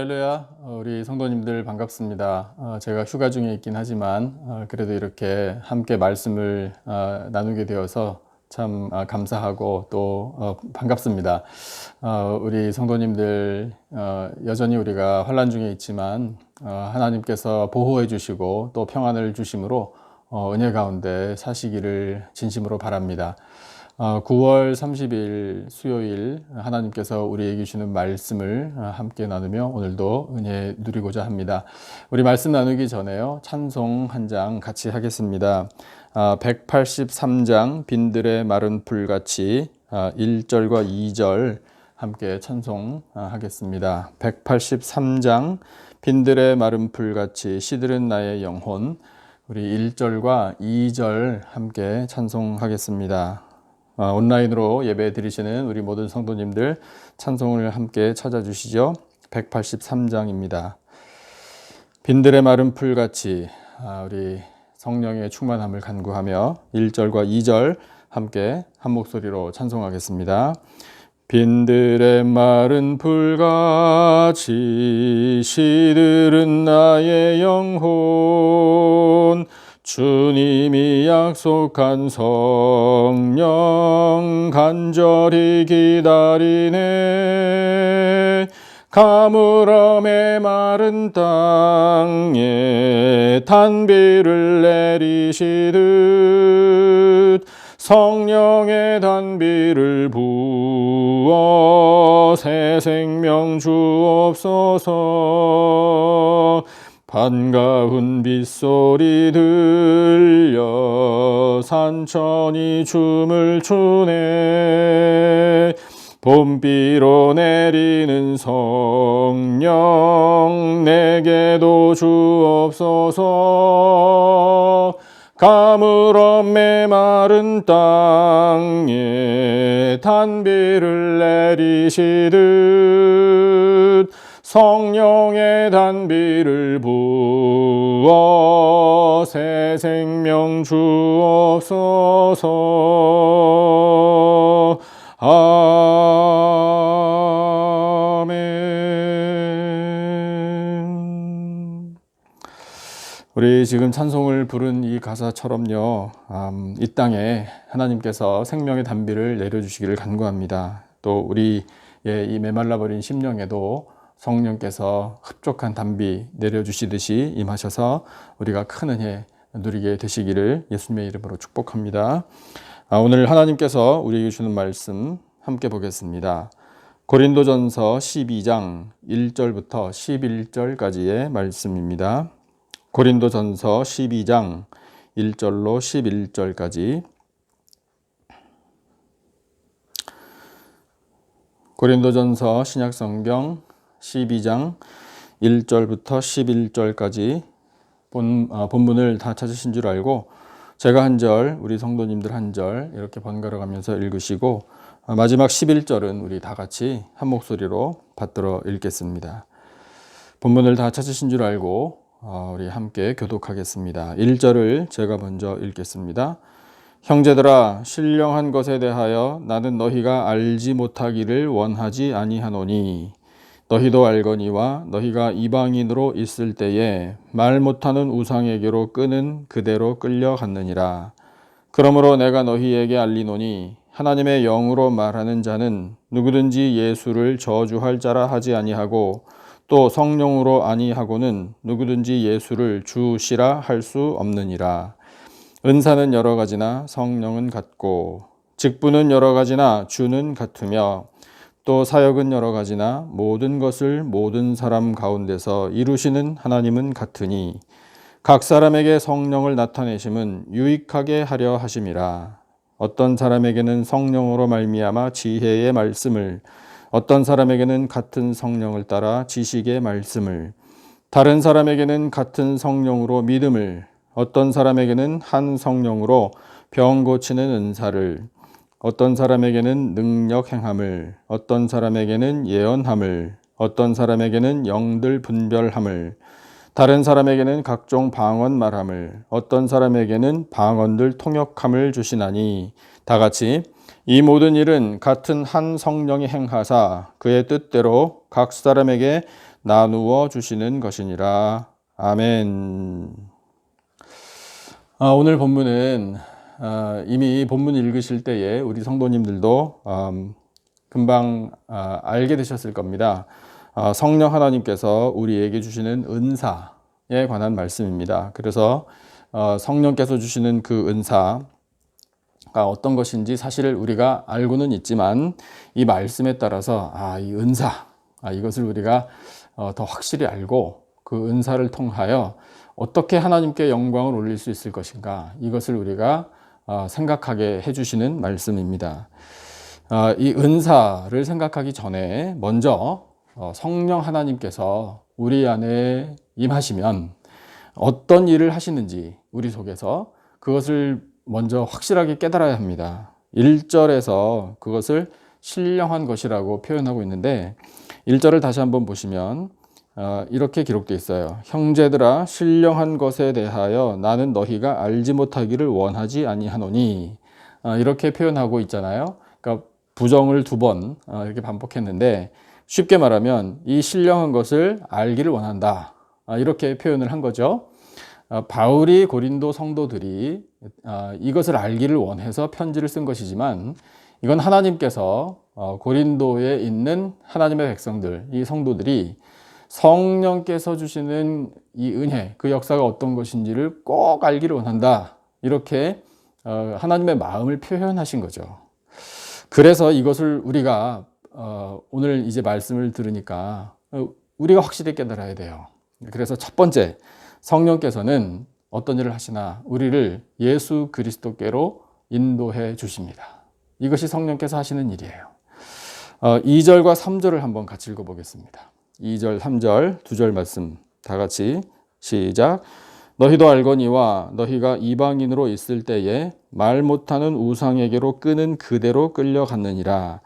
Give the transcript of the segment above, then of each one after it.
할렐루야. 우리 성도님들 반갑습니다. 제가 휴가 중에 있긴 하지만 그래도 이렇게 함께 말씀을 나누게 되어서 참 감사하고 또 반갑습니다. 우리 성도님들 여전히 우리가 환난 중에 있지만 하나님께서 보호해 주시고 또 평안을 주심으로 은혜 가운데 사시기를 진심으로 바랍니다. 9월 30일 수요일 하나님께서 우리에게 주시는 말씀을 함께 나누며 오늘도 은혜 누리고자 합니다. 우리 말씀 나누기 전에요, 찬송 한 장 같이 하겠습니다. 183장 빈들의 마른 풀같이 1절과 2절 함께 찬송하겠습니다. 183장 빈들의 마른 풀같이 시들은 나의 영혼, 우리 1절과 2절 함께 찬송하겠습니다. 온라인으로 예배 드리시는 우리 모든 성도님들 찬송을 함께 찾아주시죠. 183장입니다. 빈들의 마른 풀같이 우리 성령의 충만함을 간구하며 1절과 2절 함께 한 목소리로 찬송하겠습니다. 빈들의 마른 풀같이 시들은 나의 영혼, 주님이 약속한 성령 간절히 기다리네. 가물어 메마른 땅에 단비를 내리시듯 성령의 단비를 부어 새 생명 주옵소서. 반가운 빗소리 들려 산천이 춤을 추네. 봄비로 내리는 성령 내게도 주옵소서. 가물어 메마른 땅에 단비를 내리시듯 성령의 단비를 부어 새 생명 주옵소서. 아멘. 우리 지금 찬송을 부른 이 가사처럼요, 이 땅에 하나님께서 생명의 단비를 내려주시기를 간구합니다. 또 우리의 이 메말라버린 심령에도 성령께서 흡족한 단비 내려주시듯이 임하셔서 우리가 큰 은혜 누리게 되시기를 예수님의 이름으로 축복합니다. 오늘 하나님께서 우리에게 주는 말씀 함께 보겠습니다. 고린도전서 12장 1절부터 11절까지의 말씀입니다. 고린도전서 12장 1절로 11절까지. 고린도전서 신약성경 12장 1절부터 11절까지 본문을 다 찾으신 줄 알고 제가 한 절, 우리 성도님들 한 절 이렇게 번갈아 가면서 읽으시고 마지막 11절은 우리 다 같이 한 목소리로 받들어 읽겠습니다. 본문을 다 찾으신 줄 알고 우리 함께 교독하겠습니다. 1절을 제가 먼저 읽겠습니다. 형제들아, 신령한 것에 대하여 나는 너희가 알지 못하기를 원하지 아니하노니 너희도 알거니와 너희가 이방인으로 있을 때에 말 못하는 우상에게로 끄는 그대로 끌려갔느니라. 그러므로 내가 너희에게 알리노니 하나님의 영으로 말하는 자는 누구든지 예수를 저주할 자라 하지 아니하고 또 성령으로 아니하고는 누구든지 예수를 주시라 할 수 없느니라. 은사는 여러 가지나 성령은 같고 직분은 여러 가지나 주는 같으며 또 사역은 여러 가지나 모든 것을 모든 사람 가운데서 이루시는 하나님은 같으니 각 사람에게 성령을 나타내심은 유익하게 하려 하심이라. 어떤 사람에게는 성령으로 말미암아 지혜의 말씀을, 어떤 사람에게는 같은 성령을 따라 지식의 말씀을, 다른 사람에게는 같은 성령으로 믿음을, 어떤 사람에게는 한 성령으로 병 고치는 은사를, 어떤 사람에게는 능력 행함을, 어떤 사람에게는 예언함을, 어떤 사람에게는 영들 분별함을, 다른 사람에게는 각종 방언 말함을, 어떤 사람에게는 방언들 통역함을 주시나니 다 같이 이 모든 일은 같은 한 성령이 행하사 그의 뜻대로 각 사람에게 나누어 주시는 것이니라. 아멘. 오늘 본문은 이미 본문 읽으실 때에 우리 성도님들도 금방 알게 되셨을 겁니다. 성령 하나님께서 우리에게 주시는 은사에 관한 말씀입니다. 그래서 성령께서 주시는 그 은사가 어떤 것인지 사실 우리가 알고는 있지만 이 말씀에 따라서 이 은사, 이것을 우리가 더 확실히 알고 그 은사를 통하여 어떻게 하나님께 영광을 올릴 수 있을 것인가, 이것을 우리가 생각하게 해주시는 말씀입니다. 이 은사를 생각하기 전에 먼저 성령 하나님께서 우리 안에 임하시면 어떤 일을 하시는지 우리 속에서 그것을 먼저 확실하게 깨달아야 합니다. 1절에서 그것을 신령한 것이라고 표현하고 있는데 1절을 다시 한번 보시면 이렇게 기록되어 있어요. 형제들아, 신령한 것에 대하여 나는 너희가 알지 못하기를 원하지 아니하노니, 이렇게 표현하고 있잖아요. 그러니까 부정을 2번 이렇게 반복했는데 쉽게 말하면 이 신령한 것을 알기를 원한다, 이렇게 표현을 한 거죠. 바울이 고린도 성도들이 이것을 알기를 원해서 편지를 쓴 것이지만 이건 하나님께서 고린도에 있는 하나님의 백성들, 이 성도들이 성령께서 주시는 이 은혜, 그 역사가 어떤 것인지를 꼭 알기를 원한다, 이렇게 하나님의 마음을 표현하신 거죠. 그래서 이것을 우리가 오늘 이제 말씀을 들으니까 우리가 확실히 깨달아야 돼요. 그래서 첫 번째, 성령께서는 어떤 일을 하시나 우리를 예수 그리스도께로 인도해 주십니다. 이것이 성령께서 하시는 일이에요. 2절과 3절을 한번 같이 읽어보겠습니다. 2절, 3절, 2절 말씀 다 같이 시작. 너희도 알거니와 너희가 이방인으로 있을 때에 말 못하는 우상에게로 끄는 그대로 끌려갔느니라.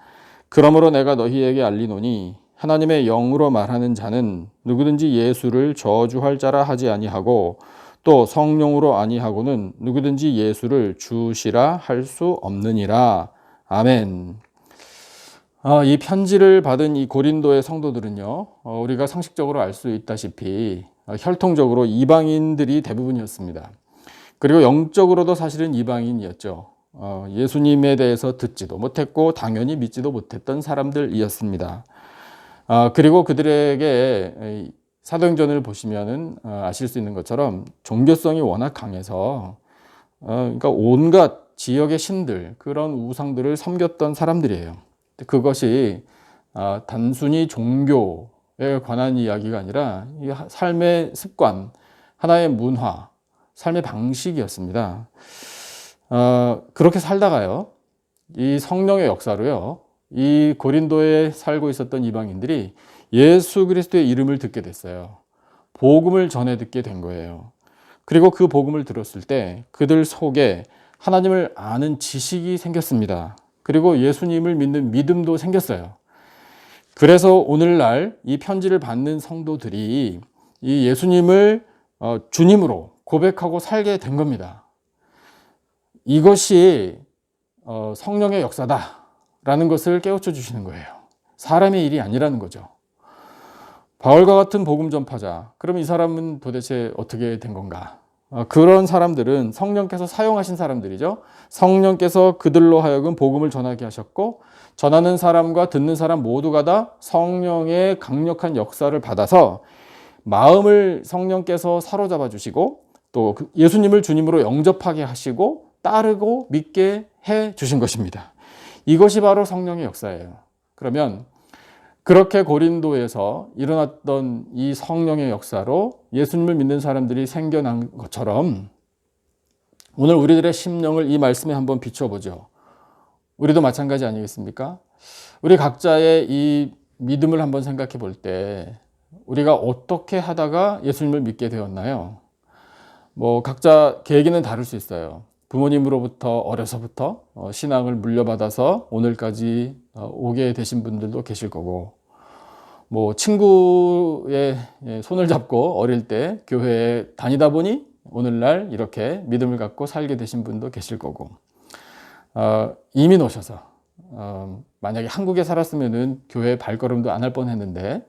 그러므로 내가 너희에게 알리노니 하나님의 영으로 말하는 자는 누구든지 예수를 저주할 자라 하지 아니하고 또 성령으로 아니하고는 누구든지 예수를 주시라 할 수 없느니라. 아멘. 이 편지를 받은 이 고린도의 성도들은요, 우리가 상식적으로 알 수 있다시피 혈통적으로 이방인들이 대부분이었습니다. 그리고 영적으로도 사실은 이방인이었죠. 예수님에 대해서 듣지도 못했고 당연히 믿지도 못했던 사람들이었습니다. 그리고 그들에게 사도행전을 보시면은 아실 수 있는 것처럼 종교성이 워낙 강해서 그러니까 온갖 지역의 신들, 그런 우상들을 섬겼던 사람들이에요. 그것이 단순히 종교에 관한 이야기가 아니라 삶의 습관, 하나의 문화, 삶의 방식이었습니다. 그렇게 살다가요, 이 성령의 역사로요, 이 고린도에 살고 있었던 이방인들이 예수 그리스도의 이름을 듣게 됐어요. 복음을 전해 듣게 된 거예요. 그리고 그 복음을 들었을 때 그들 속에 하나님을 아는 지식이 생겼습니다. 그리고 예수님을 믿는 믿음도 생겼어요. 그래서 오늘날 이 편지를 받는 성도들이 이 예수님을 주님으로 고백하고 살게 된 겁니다. 이것이 성령의 역사다라는 것을 깨우쳐 주시는 거예요. 사람의 일이 아니라는 거죠. 바울과 같은 복음 전파자, 그럼 이 사람은 도대체 어떻게 된 건가? 그런 사람들은 성령께서 사용하신 사람들이죠. 성령께서 그들로 하여금 복음을 전하게 하셨고, 전하는 사람과 듣는 사람 모두가 다 성령의 강력한 역사를 받아서 마음을 성령께서 사로잡아 주시고 또 예수님을 주님으로 영접하게 하시고 따르고 믿게 해 주신 것입니다. 이것이 바로 성령의 역사예요. 그러면 그렇게 고린도에서 일어났던 이 성령의 역사로 예수님을 믿는 사람들이 생겨난 것처럼 오늘 우리들의 심령을 이 말씀에 한번 비춰보죠. 우리도 마찬가지 아니겠습니까? 우리 각자의 이 믿음을 한번 생각해 볼 때 우리가 어떻게 하다가 예수님을 믿게 되었나요? 각자 계기는 다를 수 있어요. 부모님으로부터 어려서부터 신앙을 물려받아서 오늘까지 오게 되신 분들도 계실 거고, 친구의 손을 잡고 어릴 때 교회에 다니다 보니 오늘날 이렇게 믿음을 갖고 살게 되신 분도 계실 거고, 이민 오셔서 만약에 한국에 살았으면은 교회 발걸음도 안 할 뻔했는데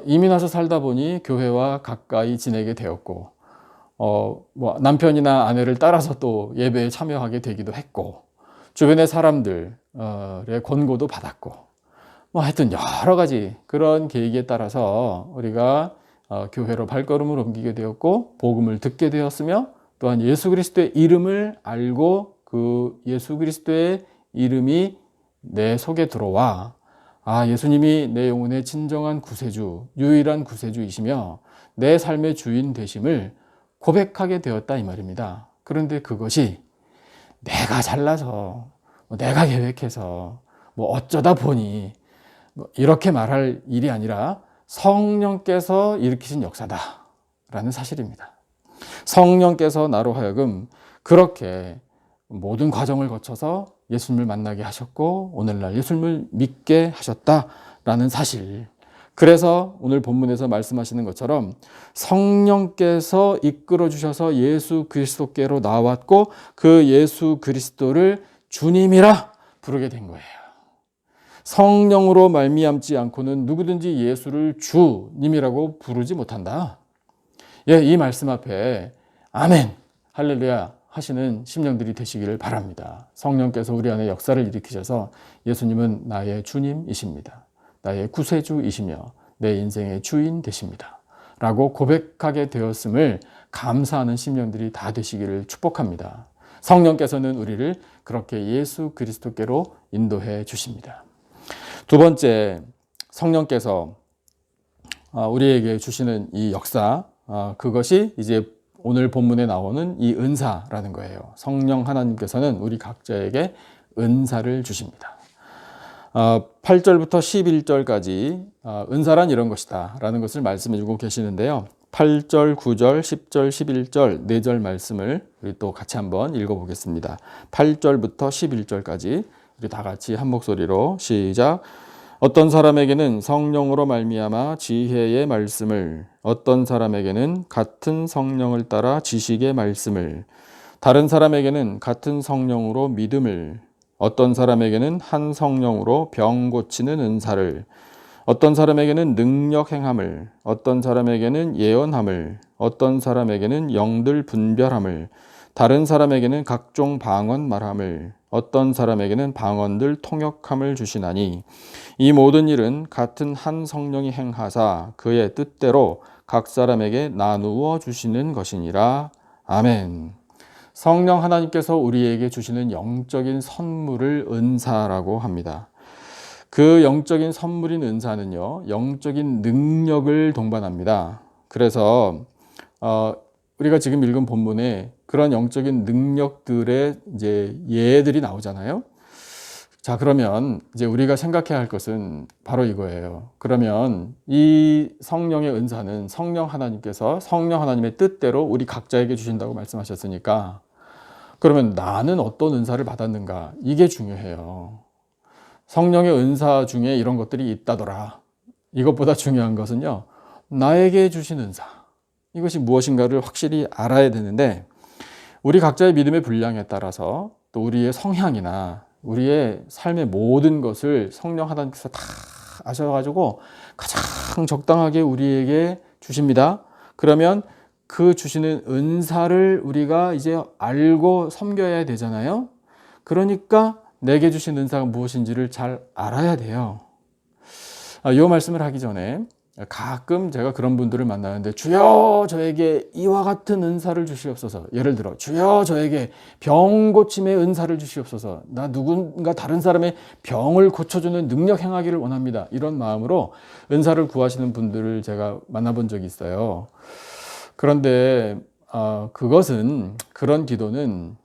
이민 와서 살다 보니 교회와 가까이 지내게 되었고, 남편이나 아내를 따라서 또 예배에 참여하게 되기도 했고, 주변의 사람들의 권고도 받았고, 하여튼 여러 가지 그런 계기에 따라서 우리가 교회로 발걸음을 옮기게 되었고, 복음을 듣게 되었으며, 또한 예수 그리스도의 이름을 알고 그 예수 그리스도의 이름이 내 속에 들어와, 예수님이 내 영혼의 진정한 구세주, 유일한 구세주이시며 내 삶의 주인 되심을 고백하게 되었다 이 말입니다. 그런데 그것이 내가 잘나서, 내가 계획해서, 어쩌다 보니 이렇게 말할 일이 아니라 성령께서 일으키신 역사다라는 사실입니다. 성령께서 나로 하여금 그렇게 모든 과정을 거쳐서 예수님을 만나게 하셨고 오늘날 예수님을 믿게 하셨다라는 사실. 그래서 오늘 본문에서 말씀하시는 것처럼 성령께서 이끌어 주셔서 예수 그리스도께로 나왔고 그 예수 그리스도를 주님이라 부르게 된 거예요. 성령으로 말미암지 않고는 누구든지 예수를 주님이라고 부르지 못한다. 이 말씀 앞에 아멘, 할렐루야 하시는 심령들이 되시기를 바랍니다. 성령께서 우리 안에 역사를 일으키셔서 예수님은 나의 주님이십니다. 나의 구세주이시며 내 인생의 주인 되십니다. 라고 고백하게 되었음을 감사하는 심령들이 다 되시기를 축복합니다. 성령께서는 우리를 그렇게 예수 그리스도께로 인도해 주십니다. 두 번째, 성령께서 우리에게 주시는 이 역사, 그것이 이제 오늘 본문에 나오는 이 은사라는 거예요. 성령 하나님께서는 우리 각자에게 은사를 주십니다. 8절부터 11절까지 은사란 이런 것이다 라는 것을 말씀해 주고 계시는데요. 8절, 9절, 10절, 11절 4절 말씀을 우리 또 같이 한번 읽어보겠습니다. 8절부터 11절까지 우리 다 같이 한 목소리로 시작. 어떤 사람에게는 성령으로 말미암아 지혜의 말씀을, 어떤 사람에게는 같은 성령을 따라 지식의 말씀을, 다른 사람에게는 같은 성령으로 믿음을, 어떤 사람에게는 한 성령으로 병 고치는 은사를, 어떤 사람에게는 능력 행함을, 어떤 사람에게는 예언함을, 어떤 사람에게는 영들 분별함을, 다른 사람에게는 각종 방언 말함을, 어떤 사람에게는 방언들 통역함을 주시나니 이 모든 일은 같은 한 성령이 행하사 그의 뜻대로 각 사람에게 나누어 주시는 것이니라. 아멘. 성령 하나님께서 우리에게 주시는 영적인 선물을 은사라고 합니다. 그 영적인 선물인 은사는요, 영적인 능력을 동반합니다. 그래서 우리가 지금 읽은 본문에 그런 영적인 능력들의 이제 예들이 나오잖아요. 자, 그러면 이제 우리가 생각해야 할 것은 바로 이거예요. 그러면 이 성령의 은사는 성령 하나님께서 성령 하나님의 뜻대로 우리 각자에게 주신다고 말씀하셨으니까 그러면 나는 어떤 은사를 받았는가? 이게 중요해요. 성령의 은사 중에 이런 것들이 있다더라. 이것보다 중요한 것은요, 나에게 주신 은사. 이것이 무엇인가를 확실히 알아야 되는데 우리 각자의 믿음의 분량에 따라서 또 우리의 성향이나 우리의 삶의 모든 것을 성령 하나님께서 다 아셔가지고 가장 적당하게 우리에게 주십니다. 그러면 그 주시는 은사를 우리가 이제 알고 섬겨야 되잖아요. 그러니까 내게 주신 은사가 무엇인지를 잘 알아야 돼요. 이 말씀을 하기 전에 가끔 제가 그런 분들을 만나는데 주여 저에게 이와 같은 은사를 주시옵소서. 예를 들어 주여 저에게 병 고침의 은사를 주시옵소서. 나 누군가 다른 사람의 병을 고쳐주는 능력 행하기를 원합니다. 이런 마음으로 은사를 구하시는 분들을 제가 만나본 적이 있어요. 그런데 그것은 그런 기도는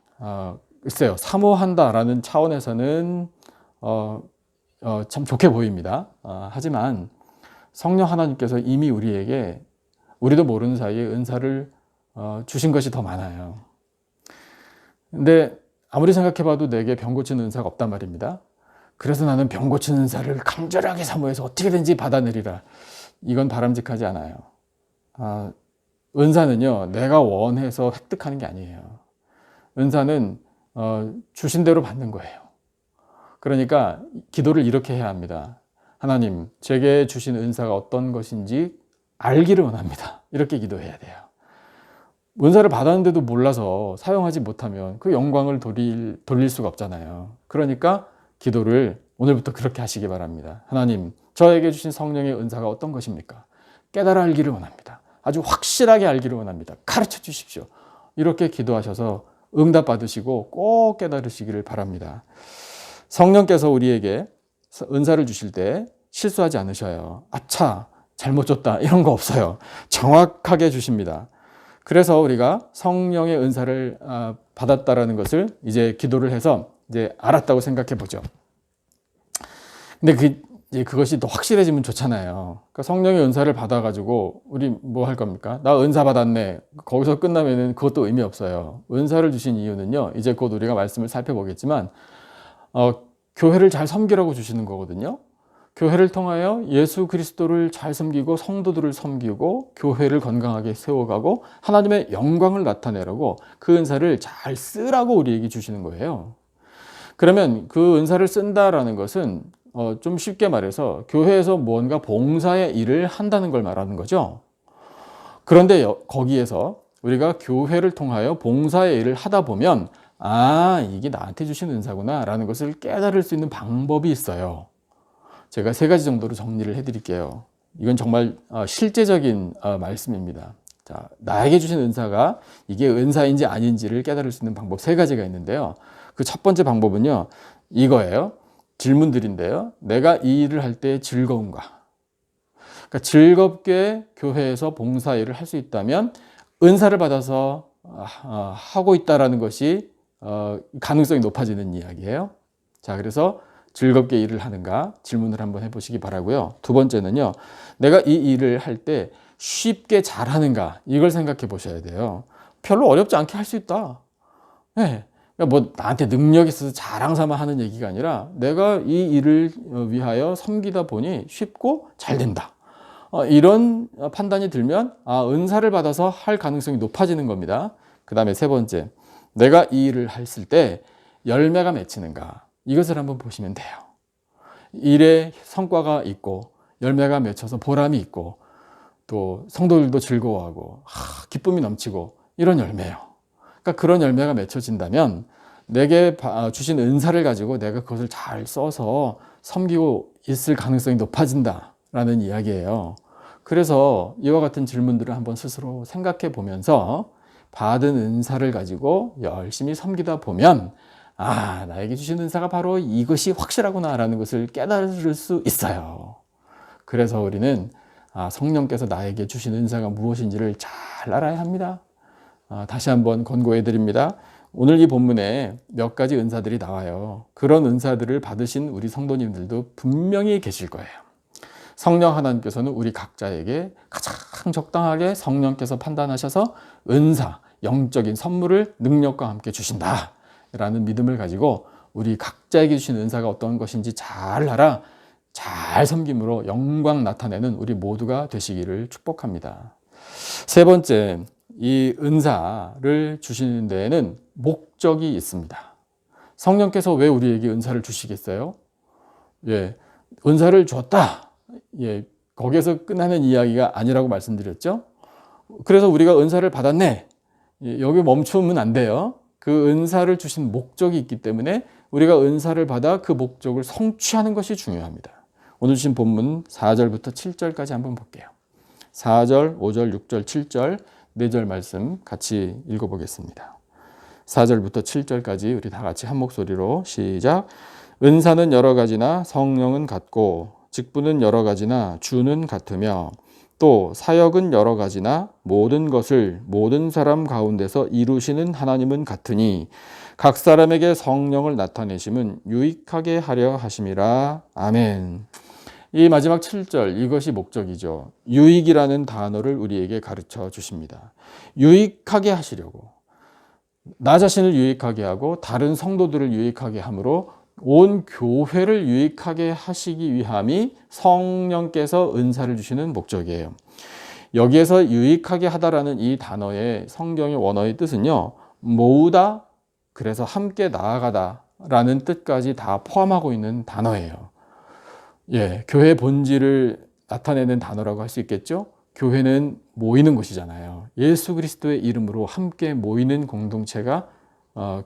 글쎄요 사모한다라는 차원에서는 참 좋게 보입니다. 하지만 성령 하나님께서 이미 우리에게 우리도 모르는 사이에 은사를 주신 것이 더 많아요. 근데 아무리 생각해봐도 내게 병 고치는 은사가 없단 말입니다. 그래서 나는 병 고치는 은사를 간절하게 사모해서 어떻게든지 받아내리라. 이건 바람직하지 않아요. 은사는요 내가 원해서 획득하는 게 아니에요. 은사는 주신 대로 받는 거예요. 그러니까 기도를 이렇게 해야 합니다. 하나님, 제게 주신 은사가 어떤 것인지 알기를 원합니다. 이렇게 기도해야 돼요. 은사를 받았는데도 몰라서 사용하지 못하면 그 영광을 돌릴 수가 없잖아요. 그러니까 기도를 오늘부터 그렇게 하시기 바랍니다. 하나님, 저에게 주신 성령의 은사가 어떤 것입니까? 깨달아 알기를 원합니다. 아주 확실하게 알기를 원합니다. 가르쳐 주십시오. 이렇게 기도하셔서 응답 받으시고 꼭 깨달으시기를 바랍니다. 성령께서 우리에게 은사를 주실 때 실수하지 않으셔요. 아차, 잘못 줬다, 이런 거 없어요. 정확하게 주십니다. 그래서 우리가 성령의 은사를 받았다라는 것을 이제 기도를 해서 이제 알았다고 생각해 보죠. 근데 그것이 더 확실해지면 좋잖아요. 그러니까 성령의 은사를 받아가지고 우리 뭐 할 겁니까? 나 은사 받았네. 거기서 끝나면은 그것도 의미 없어요. 은사를 주신 이유는요, 이제 곧 우리가 말씀을 살펴보겠지만, 교회를 잘 섬기라고 주시는 거거든요. 교회를 통하여 예수 그리스도를 잘 섬기고 성도들을 섬기고 교회를 건강하게 세워가고 하나님의 영광을 나타내라고 그 은사를 잘 쓰라고 우리에게 주시는 거예요. 그러면 그 은사를 쓴다라는 것은 좀 쉽게 말해서 교회에서 무언가 봉사의 일을 한다는 걸 말하는 거죠. 그런데 거기에서 우리가 교회를 통하여 봉사의 일을 하다 보면 이게 나한테 주신 은사구나 라는 것을 깨달을 수 있는 방법이 있어요. 제가 3가지 정도로 정리를 해드릴게요. 이건 정말 실제적인 말씀입니다. 자, 나에게 주신 은사가 이게 은사인지 아닌지를 깨달을 수 있는 방법 3가지가 있는데요. 그 첫 번째 방법은요, 이거예요. 질문들인데요. 내가 이 일을 할 때 즐거운가? 그러니까 즐겁게 교회에서 봉사 일을 할 수 있다면 은사를 받아서 하고 있다라는 것이 가능성이 높아지는 이야기예요. 자, 그래서 즐겁게 일을 하는가 질문을 한번 해보시기 바라고요. 두 번째는요, 내가 이 일을 할 때 쉽게 잘하는가 이걸 생각해 보셔야 돼요. 별로 어렵지 않게 할 수 있다. 네. 뭐 나한테 능력이 있어서 자랑 삼아 하는 얘기가 아니라 내가 이 일을 위하여 섬기다 보니 쉽고 잘 된다. 이런 판단이 들면 은사를 받아서 할 가능성이 높아지는 겁니다. 그 다음에 3번째, 내가 이 일을 했을 때 열매가 맺히는가 이것을 한번 보시면 돼요. 일에 성과가 있고 열매가 맺혀서 보람이 있고 또 성도들도 즐거워하고 기쁨이 넘치고 이런 열매예요. 그러니까 그런 열매가 맺혀진다면 내게 주신 은사를 가지고 내가 그것을 잘 써서 섬기고 있을 가능성이 높아진다라는 이야기예요. 그래서 이와 같은 질문들을 한번 스스로 생각해 보면서 받은 은사를 가지고 열심히 섬기다 보면 나에게 주신 은사가 바로 이것이 확실하구나 라는 것을 깨달을 수 있어요. 그래서 우리는 성령께서 나에게 주신 은사가 무엇인지를 잘 알아야 합니다. 다시 한번 권고해 드립니다. 오늘 이 본문에 몇 가지 은사들이 나와요. 그런 은사들을 받으신 우리 성도님들도 분명히 계실 거예요. 성령 하나님께서는 우리 각자에게 가장 적당하게 성령께서 판단하셔서 은사, 영적인 선물을 능력과 함께 주신다 라는 믿음을 가지고 우리 각자에게 주신 은사가 어떤 것인지 잘 알아 잘 섬김으로 영광 나타내는 우리 모두가 되시기를 축복합니다. 3번째, 이 은사를 주시는 데에는 목적이 있습니다. 성령께서 왜 우리에게 은사를 주시겠어요? 은사를 줬다. 거기에서 끝나는 이야기가 아니라고 말씀드렸죠. 그래서 우리가 은사를 받았네. 여기 멈추면 안 돼요. 그 은사를 주신 목적이 있기 때문에 우리가 은사를 받아 그 목적을 성취하는 것이 중요합니다. 오늘 주신 본문 4절부터 7절까지 한번 볼게요. 4절, 5절, 6절, 7절 4절 말씀 같이 읽어보겠습니다. 4절부터 7절까지 우리 다 같이 한 목소리로 시작. 은사는 여러 가지나 성령은 같고 직분은 여러 가지나 주는 같으며 또 사역은 여러 가지나 모든 것을 모든 사람 가운데서 이루시는 하나님은 같으니 각 사람에게 성령을 나타내심은 유익하게 하려 하심이라. 아멘. 이 마지막 7절 이것이 목적이죠. 유익이라는 단어를 우리에게 가르쳐 주십니다. 유익하게 하시려고 나 자신을 유익하게 하고 다른 성도들을 유익하게 함으로 온 교회를 유익하게 하시기 위함이 성령께서 은사를 주시는 목적이에요. 여기에서 유익하게 하다라는 이 단어의 성경의 원어의 뜻은요, 모으다, 그래서 함께 나아가다 라는 뜻까지 다 포함하고 있는 단어예요. 예, 교회 본질을 나타내는 단어라고 할 수 있겠죠. 교회는 모이는 곳이잖아요. 예수 그리스도의 이름으로 함께 모이는 공동체가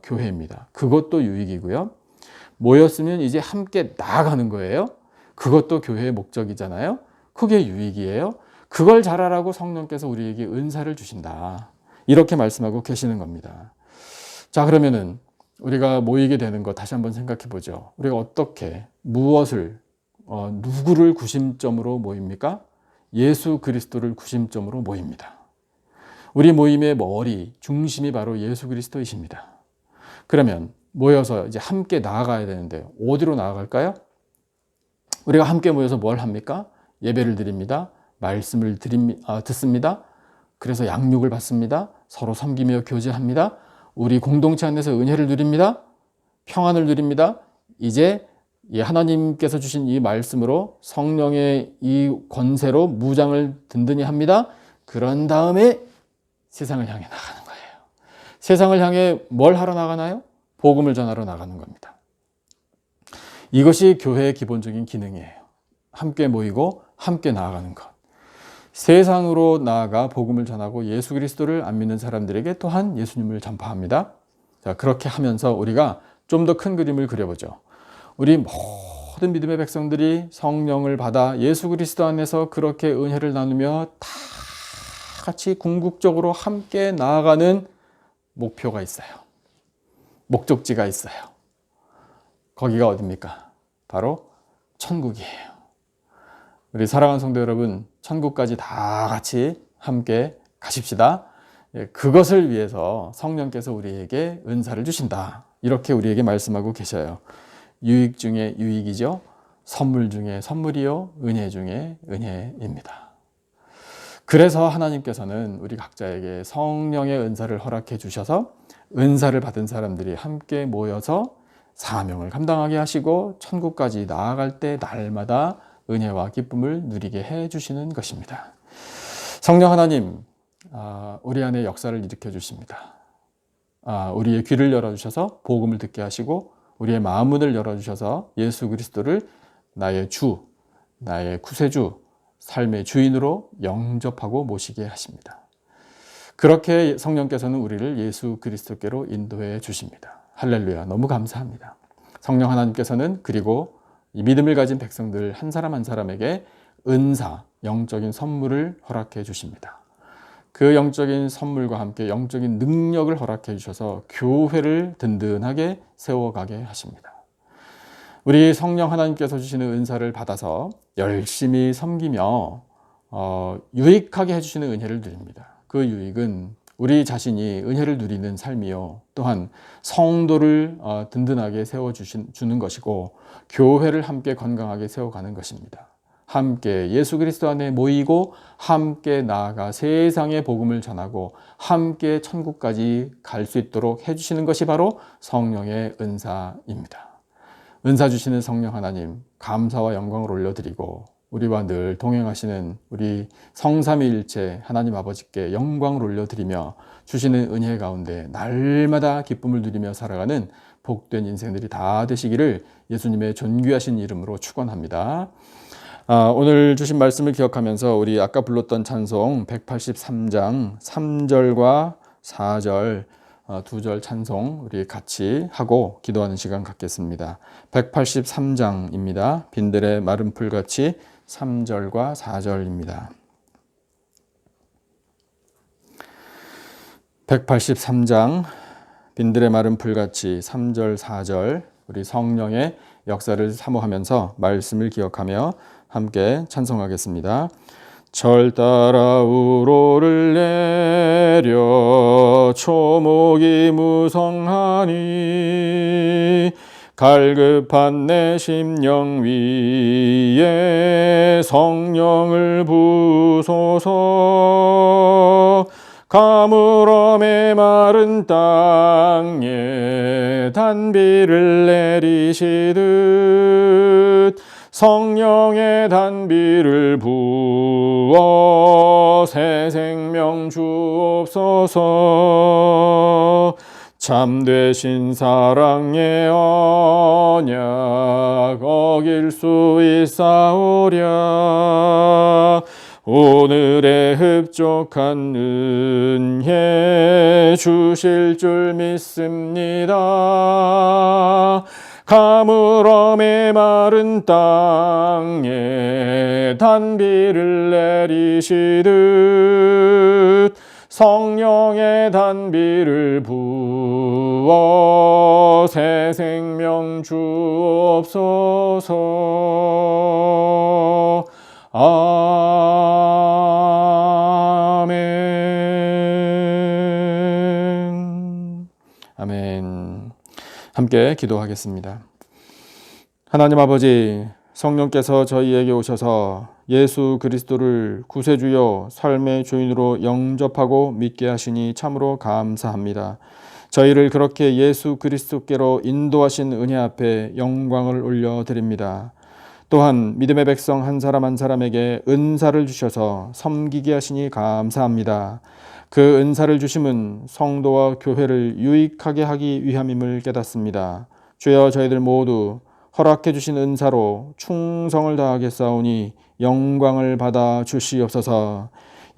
교회입니다. 그것도 유익이고요. 모였으면 이제 함께 나아가는 거예요. 그것도 교회의 목적이잖아요. 그게 유익이에요. 그걸 잘하라고 성령께서 우리에게 은사를 주신다. 이렇게 말씀하고 계시는 겁니다. 자, 그러면은 우리가 모이게 되는 거 다시 한번 생각해 보죠. 우리가 어떻게, 무엇을, 누구를 구심점으로 모입니까? 예수 그리스도를 구심점으로 모입니다. 우리 모임의 머리, 중심이 바로 예수 그리스도이십니다. 그러면 모여서 이제 함께 나아가야 되는데 어디로 나아갈까요? 우리가 함께 모여서 뭘 합니까? 예배를 드립니다. 말씀을 듣습니다. 그래서 양육을 받습니다. 서로 섬기며 교제합니다. 우리 공동체 안에서 은혜를 누립니다. 평안을 누립니다. 이제 하나님께서 주신 이 말씀으로 성령의 이 권세로 무장을 든든히 합니다. 그런 다음에 세상을 향해 나가는 거예요. 세상을 향해 뭘 하러 나가나요? 복음을 전하러 나가는 겁니다. 이것이 교회의 기본적인 기능이에요. 함께 모이고 함께 나아가는 것. 세상으로 나아가 복음을 전하고 예수 그리스도를 안 믿는 사람들에게 또한 예수님을 전파합니다. 자, 그렇게 하면서 우리가 좀 더 큰 그림을 그려보죠. 우리 모든 믿음의 백성들이 성령을 받아 예수 그리스도 안에서 그렇게 은혜를 나누며 다 같이 궁극적으로 함께 나아가는 목표가 있어요. 목적지가 있어요. 거기가 어디입니까? 바로 천국이에요. 우리 사랑하는 성도 여러분, 천국까지 다 같이 함께 가십시다. 그것을 위해서 성령께서 우리에게 은사를 주신다. 이렇게 우리에게 말씀하고 계셔요. 유익 중에 유익이죠. 선물 중에 선물이요. 은혜 중에 은혜입니다. 그래서 하나님께서는 우리 각자에게 성령의 은사를 허락해 주셔서 은사를 받은 사람들이 함께 모여서 사명을 감당하게 하시고 천국까지 나아갈 때 날마다 은혜와 기쁨을 누리게 해 주시는 것입니다. 성령 하나님, 우리 안에 역사를 일으켜 주십니다. 우리의 귀를 열어주셔서 복음을 듣게 하시고 우리의 마음문을 열어주셔서 예수 그리스도를 나의 주, 나의 구세주, 삶의 주인으로 영접하고 모시게 하십니다. 그렇게 성령께서는 우리를 예수 그리스도께로 인도해 주십니다. 할렐루야, 너무 감사합니다. 성령 하나님께서는 그리고 이 믿음을 가진 백성들 한 사람 한 사람에게 은사, 영적인 선물을 허락해 주십니다. 그 영적인 선물과 함께 영적인 능력을 허락해 주셔서 교회를 든든하게 세워가게 하십니다. 우리 성령 하나님께서 주시는 은사를 받아서 열심히 섬기며 유익하게 해주시는 은혜를 드립니다. 그 유익은 우리 자신이 은혜를 누리는 삶이요, 또한 성도를 든든하게 세워주는 것이고 교회를 함께 건강하게 세워가는 것입니다. 함께 예수 그리스도 안에 모이고 함께 나아가 세상의 복음을 전하고 함께 천국까지 갈 수 있도록 해주시는 것이 바로 성령의 은사입니다. 은사 주시는 성령 하나님, 감사와 영광을 올려드리고 우리와 늘 동행하시는 우리 성삼위일체 하나님 아버지께 영광을 올려드리며 주시는 은혜 가운데 날마다 기쁨을 누리며 살아가는 복된 인생들이 다 되시기를 예수님의 존귀하신 이름으로 축원합니다. 오늘 주신 말씀을 기억하면서 우리 아까 불렀던 찬송 183장 3절과 4절 두 절 찬송 우리 같이 하고 기도하는 시간 갖겠습니다. 183장입니다. 빈들의 마른 풀같이 3절과 4절입니다. 183장 빈들의 마른 풀같이 3절 4절 우리 성령의 역사를 사모하면서 말씀을 기억하며 함께 찬송하겠습니다. 절 따라 우로를 내려 초목이 무성하니 갈급한 내 심령 위에 성령을 부소서. 가물어 메마른 땅에 단비를 내리시듯 성령의 단비를 부어 새 생명 주옵소서. 참되신 사랑의 언약 어길 수 있사오랴. 오늘의 흡족한 은혜 주실 줄 믿습니다. 가물어 메마른 땅에 단비를 내리시듯 성령의 단비를 부어 새 생명 주옵소서. 아멘. 아멘. 함께 기도하겠습니다. 하나님 아버지, 성령께서 저희에게 오셔서 예수 그리스도를 구세주요 삶의 주인으로 영접하고 믿게 하시니 참으로 감사합니다. 저희를 그렇게 예수 그리스도께로 인도하신 은혜 앞에 영광을 올려드립니다. 또한 믿음의 백성 한 사람 한 사람에게 은사를 주셔서 섬기게 하시니 감사합니다. 그 은사를 주심은 성도와 교회를 유익하게 하기 위함임을 깨닫습니다. 주여, 저희들 모두 허락해 주신 은사로 충성을 다하겠사오니 영광을 받아 주시옵소서.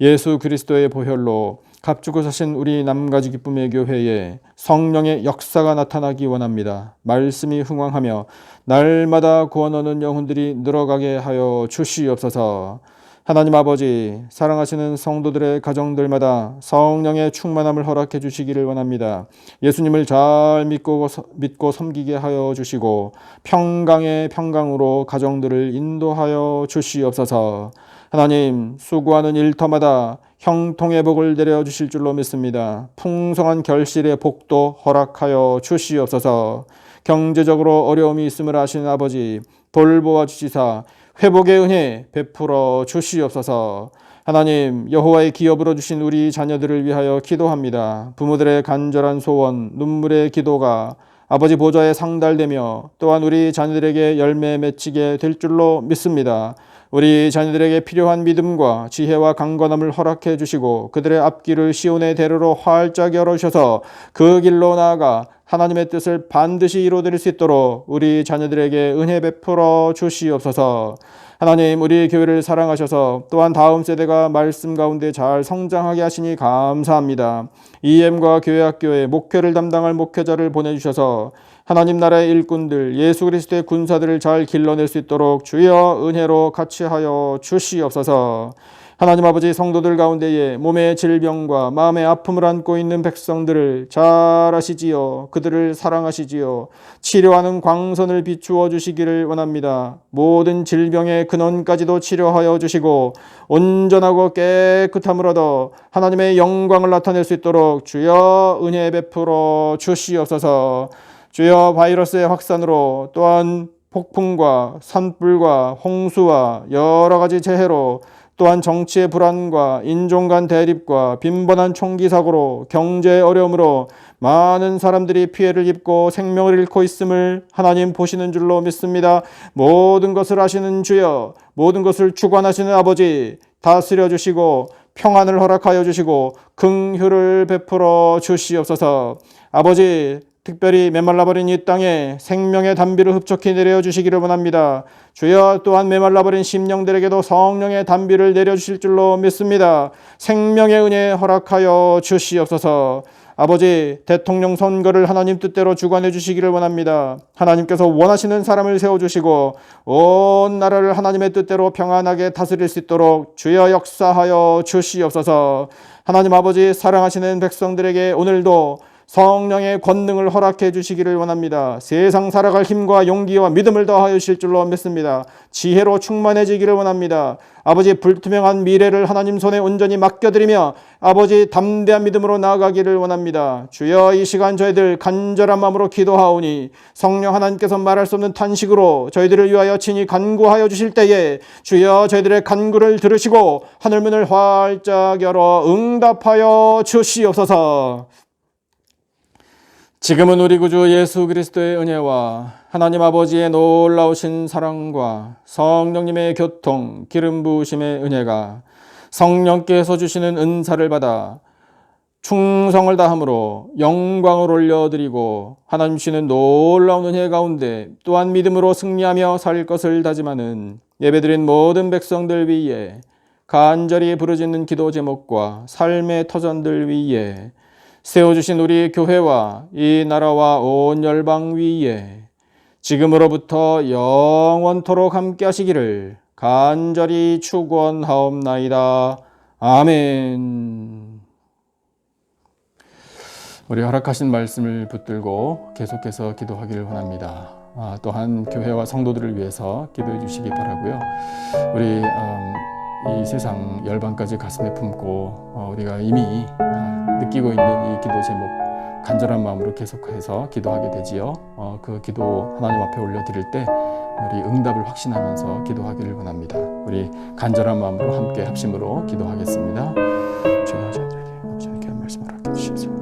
예수 그리스도의 보혈로 값주고 사신 우리 남가주 기쁨의 교회에 성령의 역사가 나타나기 원합니다. 말씀이 흥왕하며 날마다 구원 얻는 영혼들이 늘어가게 하여 주시옵소서. 하나님 아버지, 사랑하시는 성도들의 가정들마다 성령의 충만함을 허락해 주시기를 원합니다. 예수님을 잘 믿고 섬기게 하여 주시고 평강의 평강으로 가정들을 인도하여 주시옵소서. 하나님, 수고하는 일터마다 형통의 복을 내려 주실 줄로 믿습니다. 풍성한 결실의 복도 허락하여 주시옵소서. 경제적으로 어려움이 있음을 아시는 아버지, 돌보아 주시사 회복의 은혜 베풀어 주시옵소서. 하나님, 여호와의 기업으로 주신 우리 자녀들을 위하여 기도합니다. 부모들의 간절한 소원, 눈물의 기도가 아버지 보좌에 상달되며 또한 우리 자녀들에게 열매 맺히게 될 줄로 믿습니다. 우리 자녀들에게 필요한 믿음과 지혜와 강건함을 허락해 주시고 그들의 앞길을 시온의 대로로 활짝 열어주셔서 그 길로 나아가 하나님의 뜻을 반드시 이루어드릴 수 있도록 우리 자녀들에게 은혜 베풀어 주시옵소서. 하나님, 우리 교회를 사랑하셔서 또한 다음 세대가 말씀 가운데 잘 성장하게 하시니 감사합니다. EM과 교회학교에 목회를 담당할 목회자를 보내주셔서 하나님 나라의 일꾼들, 예수 그리스도의 군사들을 잘 길러낼 수 있도록 주여 은혜로 같이 하여 주시옵소서. 하나님 아버지, 성도들 가운데에 몸의 질병과 마음의 아픔을 안고 있는 백성들을 잘 아시지요. 그들을 사랑하시지요. 치료하는 광선을 비추어 주시기를 원합니다. 모든 질병의 근원까지도 치료하여 주시고 온전하고 깨끗함을 얻어 하나님의 영광을 나타낼 수 있도록 주여 은혜 베풀어 주시옵소서. 주여, 바이러스의 확산으로 또한 폭풍과 산불과 홍수와 여러 가지 재해로 또한 정치의 불안과 인종 간 대립과 빈번한 총기 사고로 경제의 어려움으로 많은 사람들이 피해를 입고 생명을 잃고 있음을 하나님 보시는 줄로 믿습니다. 모든 것을 아시는 주여, 모든 것을 주관하시는 아버지, 다스려 주시고 평안을 허락하여 주시고 긍휼을 베풀어 주시옵소서. 아버지, 특별히 메말라버린 이 땅에 생명의 단비를 흡족히 내려주시기를 원합니다. 주여, 또한 메말라버린 심령들에게도 성령의 단비를 내려주실 줄로 믿습니다. 생명의 은혜 허락하여 주시옵소서. 아버지, 대통령 선거를 하나님 뜻대로 주관해 주시기를 원합니다. 하나님께서 원하시는 사람을 세워주시고 온 나라를 하나님의 뜻대로 평안하게 다스릴 수 있도록 주여 역사하여 주시옵소서. 하나님 아버지, 사랑하시는 백성들에게 오늘도 성령의 권능을 허락해 주시기를 원합니다. 세상 살아갈 힘과 용기와 믿음을 더하여 주실 줄로 믿습니다. 지혜로 충만해지기를 원합니다. 아버지, 불투명한 미래를 하나님 손에 온전히 맡겨드리며 아버지 담대한 믿음으로 나아가기를 원합니다. 주여, 이 시간 저희들 간절한 마음으로 기도하오니 성령 하나님께서 말할 수 없는 탄식으로 저희들을 위하여 친히 간구하여 주실 때에 주여 저희들의 간구를 들으시고 하늘문을 활짝 열어 응답하여 주시옵소서. 지금은 우리 구주 예수 그리스도의 은혜와 하나님 아버지의 놀라우신 사랑과 성령님의 교통, 기름 부으심의 은혜가 성령께서 주시는 은사를 받아 충성을 다함으로 영광을 올려드리고 하나님 주시는 놀라운 은혜 가운데 또한 믿음으로 승리하며 살 것을 다짐하는 예배드린 모든 백성들 위에 간절히 부르짖는 기도 제목과 삶의 터전들 위에 세워주신 우리 교회와 이 나라와 온 열방 위에 지금으로부터 영원토록 함께 하시기를 간절히 축원하옵나이다. 아멘. 우리 허락하신 말씀을 붙들고 계속해서 기도하기를 원합니다. 또한 교회와 성도들을 위해서 기도해 주시기 바라고요. 우리 이 세상 열방까지 가슴에 품고 우리가 이미 느끼고 있는 이 기도 제목 간절한 마음으로 계속해서 기도하게 되지요. 그 기도 하나님 앞에 올려드릴 때 우리 응답을 확신하면서 기도하기를 원합니다. 우리 간절한 마음으로 함께 합심으로 기도하겠습니다. 주여 저희들에게 아버지 이렇게 말씀을 하게 주시옵소서.